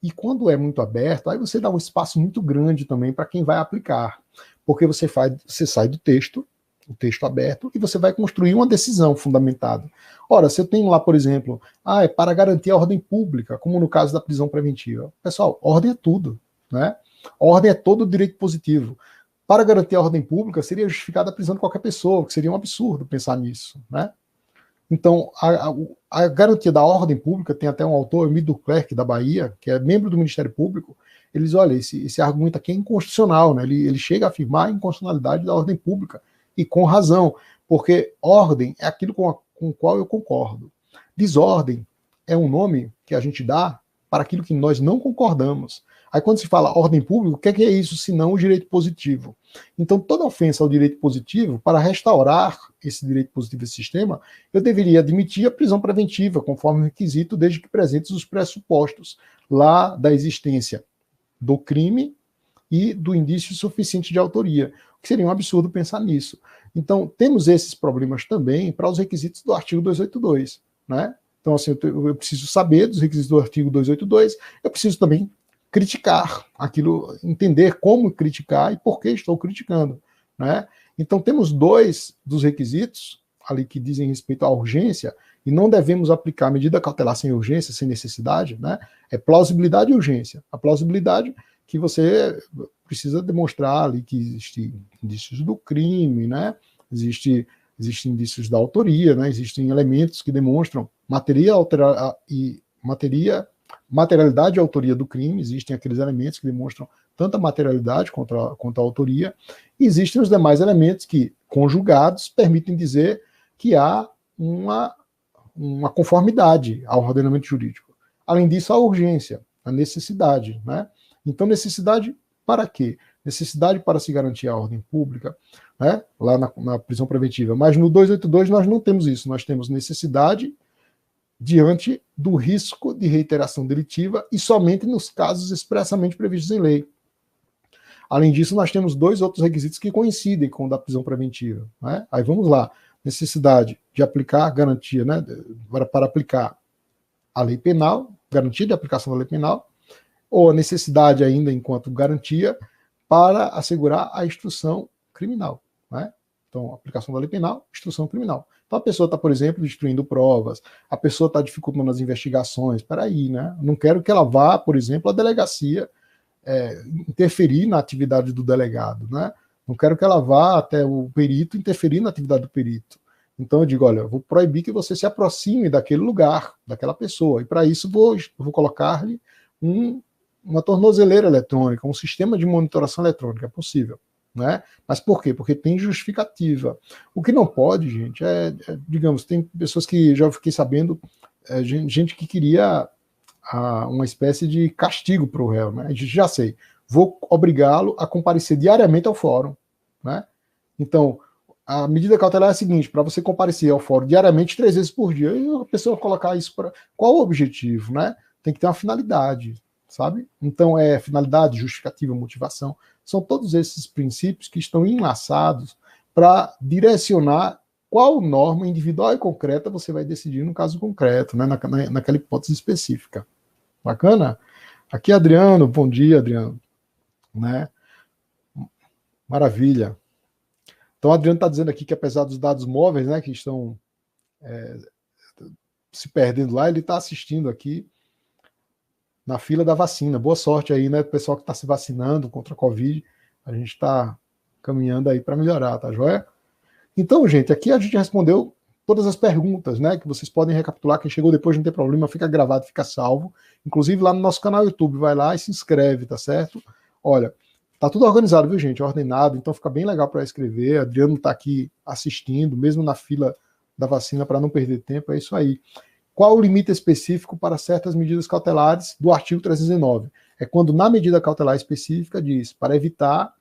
Speaker 1: E quando é muito aberto, aí você dá um espaço muito grande também para quem vai aplicar, porque você sai do texto, o texto aberto, e você vai construir uma decisão fundamentada. Ora, se eu tenho lá, por exemplo, é para garantir a ordem pública, como no caso da prisão preventiva. Pessoal, ordem é tudo, né? Ordem é todo o direito positivo. Para garantir a ordem pública, seria justificada a prisão de qualquer pessoa, que seria um absurdo pensar nisso, né? Então, a garantia da ordem pública, tem até um autor, Emílio Clerc, da Bahia, que é membro do Ministério Público, ele diz, olha, esse argumento aqui é inconstitucional, né? Ele chega a afirmar a inconstitucionalidade da ordem pública, e com razão, porque ordem é aquilo com o qual eu concordo. Desordem é um nome que a gente dá para aquilo que nós não concordamos. Aí quando se fala ordem pública, o que é isso senão o direito positivo? Então toda ofensa ao direito positivo, para restaurar esse direito positivo desse sistema, eu deveria admitir a prisão preventiva, conforme requisito, desde que presentes os pressupostos lá da existência do crime e do indício suficiente de autoria, o que seria um absurdo pensar nisso. Então temos esses problemas também para os requisitos do artigo 282, né? Então, assim, eu preciso saber dos requisitos do artigo 282, eu preciso também criticar aquilo, entender como criticar e por que estou criticando, né? Então, temos 2 dos requisitos ali que dizem respeito à urgência, e não devemos aplicar medida cautelar sem urgência, sem necessidade, né? É plausibilidade e urgência. A plausibilidade que você precisa demonstrar ali que existem indícios do crime, né? Existem indícios da autoria, né? Existem elementos que demonstram materialidade e autoria do crime, existem aqueles elementos que demonstram tanto a materialidade quanto a autoria, e existem os demais elementos que, conjugados, permitem dizer que há uma conformidade ao ordenamento jurídico. Além disso, a urgência, a necessidade, né? Então, necessidade para quê? Necessidade para se garantir a ordem pública, né? Lá na prisão preventiva. Mas no 282 nós não temos isso, nós temos necessidade diante do risco de reiteração delitiva e somente nos casos expressamente previstos em lei. Além disso, nós temos 2 outros requisitos que coincidem com o da prisão preventiva. Né? Aí vamos lá. Necessidade de aplicar garantia, né, para aplicar a lei penal, garantia de aplicação da lei penal, ou a necessidade ainda enquanto garantia para assegurar a instrução criminal. Né? Então, aplicação da lei penal, instrução criminal. Então, a pessoa está, por exemplo, destruindo provas, a pessoa está dificultando as investigações. Espera aí, né? Não quero que ela vá, por exemplo, à delegacia interferir na atividade do delegado, né? Não quero que ela vá até o perito interferir na atividade do perito. Então eu digo, olha, eu vou proibir que você se aproxime daquele lugar, daquela pessoa, e para isso vou colocar-lhe uma tornozeleira eletrônica, um sistema de monitoração eletrônica, é possível. Né? Mas por quê? Porque tem justificativa. O que não pode, gente, digamos, tem pessoas que já fiquei sabendo, gente que queria uma espécie de castigo para o réu, né? Já sei, vou obrigá-lo a comparecer diariamente ao fórum, né? Então, a medida cautelar é a seguinte: para você comparecer ao fórum diariamente 3 vezes por dia, e a pessoa colocar isso para qual o objetivo, né? Tem que ter uma finalidade, sabe? Então, finalidade, justificativa, motivação, são todos esses princípios que estão enlaçados para direcionar qual norma individual e concreta você vai decidir no caso concreto, né? Naquela hipótese específica. Bacana? Aqui, Adriano, bom dia, Adriano. Né? Maravilha. Então, o Adriano está dizendo aqui que, apesar dos dados móveis, né, que estão se perdendo lá, ele está assistindo aqui na fila da vacina. Boa sorte aí, né, pessoal que está se vacinando contra a Covid. A gente está caminhando aí para melhorar, tá joia? Então, gente, aqui a gente respondeu todas as perguntas, né, que vocês podem recapitular. Quem chegou depois não tem problema, fica gravado, fica salvo. Inclusive lá no nosso canal YouTube, vai lá e se inscreve, tá certo? Olha, tá tudo organizado, viu, gente? Ordenado, então fica bem legal para escrever. Adriano tá aqui assistindo, mesmo na fila da vacina, para não perder tempo, é isso aí. Qual o limite específico para certas medidas cautelares do artigo 319? É quando na medida cautelar específica diz, para evitar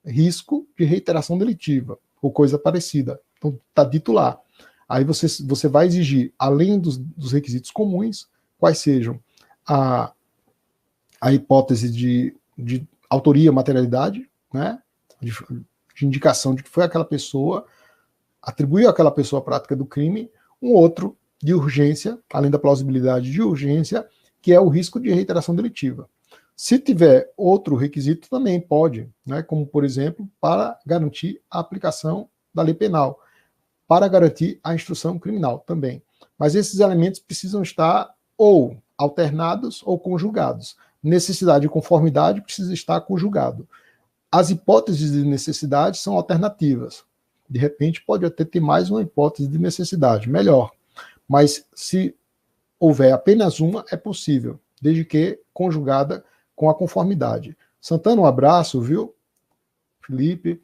Speaker 1: risco de reiteração delitiva, ou coisa parecida. Então tá dito lá. Aí você vai exigir, além dos requisitos comuns, quais sejam a hipótese de autoria, materialidade, né? De indicação de que foi aquela pessoa, atribuiu àquela pessoa a prática do crime, um outro de urgência, além da plausibilidade de urgência, que é o risco de reiteração delitiva. Se tiver outro requisito, também pode, né? Como, por exemplo, para garantir a aplicação da lei penal, para garantir a instrução criminal também. Mas esses elementos precisam estar ou alternados ou conjugados. Necessidade e conformidade precisa estar conjugado. As hipóteses de necessidade são alternativas. De repente, pode até ter mais uma hipótese de necessidade, melhor. Mas se houver apenas uma, é possível, desde que conjugada com a conformidade. Santana, um abraço, viu? Felipe.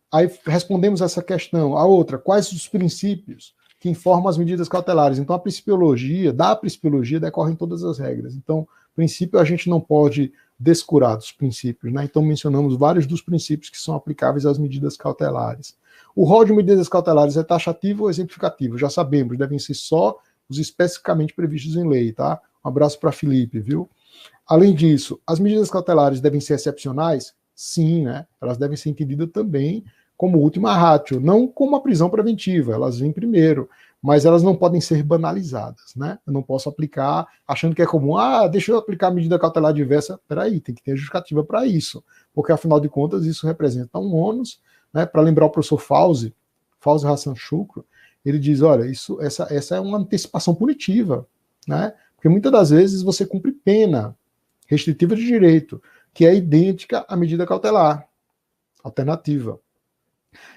Speaker 1: Aí respondemos essa questão. A outra, quais os princípios que informam as medidas cautelares? Então, da principiologia decorrem todas as regras. Então, princípio a gente não pode descurar dos princípios, né? Então, mencionamos vários dos princípios que são aplicáveis às medidas cautelares. O rol de medidas cautelares é taxativo ou exemplificativo? Já sabemos, devem ser só os especificamente previstos em lei, tá? Um abraço para Felipe, viu? Além disso, as medidas cautelares devem ser excepcionais? Sim, né? Elas devem ser entendidas também como última ratio, não como a prisão preventiva, elas vêm primeiro, mas elas não podem ser banalizadas, né? Eu não posso aplicar achando que é comum, deixa eu aplicar a medida cautelar diversa. Peraí, tem que ter justificativa para isso, porque afinal de contas isso representa um ônus, né? Para lembrar o professor Fauzi Hassan Shukr, ele diz, olha, essa é uma antecipação punitiva, né? Porque muitas das vezes você cumpre pena restritiva de direito, que é idêntica à medida cautelar, alternativa.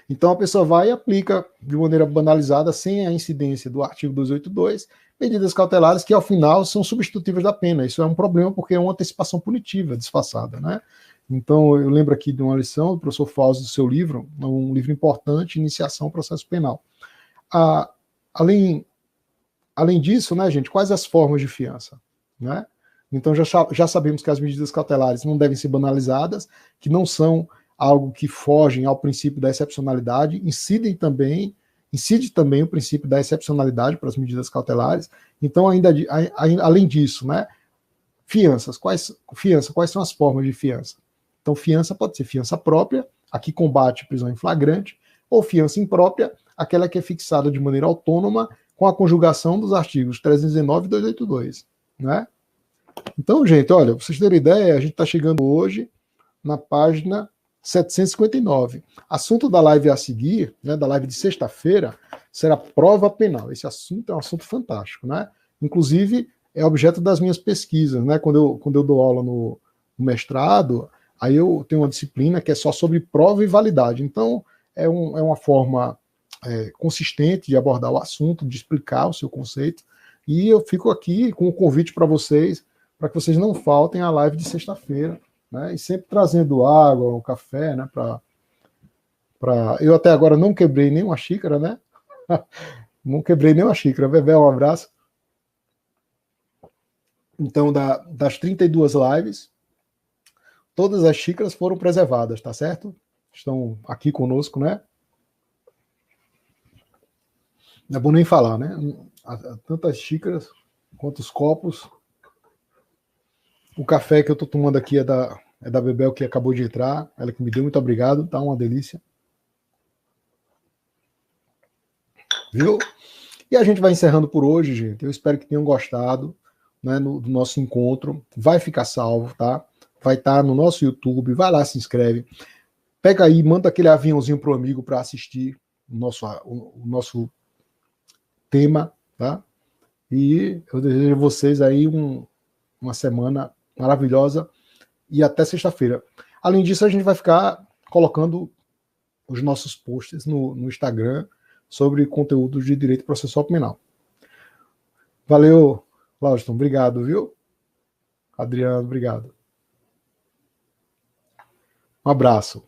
Speaker 1: Então a pessoa vai e aplica de maneira banalizada, sem a incidência do artigo 282, medidas cautelares que ao final são substitutivas da pena. Isso é um problema porque é uma antecipação punitiva disfarçada, né? Então eu lembro aqui de uma lição do professor Fauzi do seu livro, um livro importante, Iniciação ao Processo Penal. Além disso, né, gente, quais as formas de fiança, né? Então já sabemos que as medidas cautelares não devem ser banalizadas, que não são algo que fogem ao princípio da excepcionalidade, incidem também incide também o princípio da excepcionalidade para as medidas cautelares. Então, além disso, né, quais são as formas de fiança? Então, fiança pode ser fiança própria, a que combate prisão em flagrante, ou fiança imprópria, aquela que é fixada de maneira autônoma com a conjugação dos artigos 319 e 282, né? Então, gente, olha, pra vocês terem ideia, a gente está chegando hoje na página 759. Assunto da live a seguir, né, da live de sexta-feira, será prova penal. Esse assunto é um assunto fantástico, né? Inclusive, é objeto das minhas pesquisas, né? Quando eu dou aula no mestrado, aí eu tenho uma disciplina que é só sobre prova e validade. Então, é uma forma consistente de abordar o assunto, de explicar o seu conceito. E eu fico aqui com o convite para vocês que vocês não faltem à live de sexta-feira, né? E sempre trazendo água, um café, né? Eu até agora não quebrei nenhuma xícara, né? Não quebrei nenhuma xícara. Bebel, um abraço. Então, das 32 lives, todas as xícaras foram preservadas, tá certo? Estão aqui conosco, né? Não é bom nem falar, né? Tantas xícaras quanto os copos. O café que eu estou tomando aqui é da Bebel, que acabou de entrar. Ela que me deu, muito obrigado. Tá uma delícia. Viu? E a gente vai encerrando por hoje, gente. Eu espero que tenham gostado, né, do nosso encontro. Vai ficar salvo, tá? Vai estar no nosso YouTube. Vai lá, se inscreve. Pega aí, manda aquele aviãozinho pro amigo para assistir o nosso tema, tá? E eu desejo a vocês aí uma semana maravilhosa e até sexta-feira. Além disso, a gente vai ficar colocando os nossos posts no Instagram sobre conteúdos de direito processual penal. Valeu, Lauston, obrigado, viu? Adriano, obrigado. Um abraço.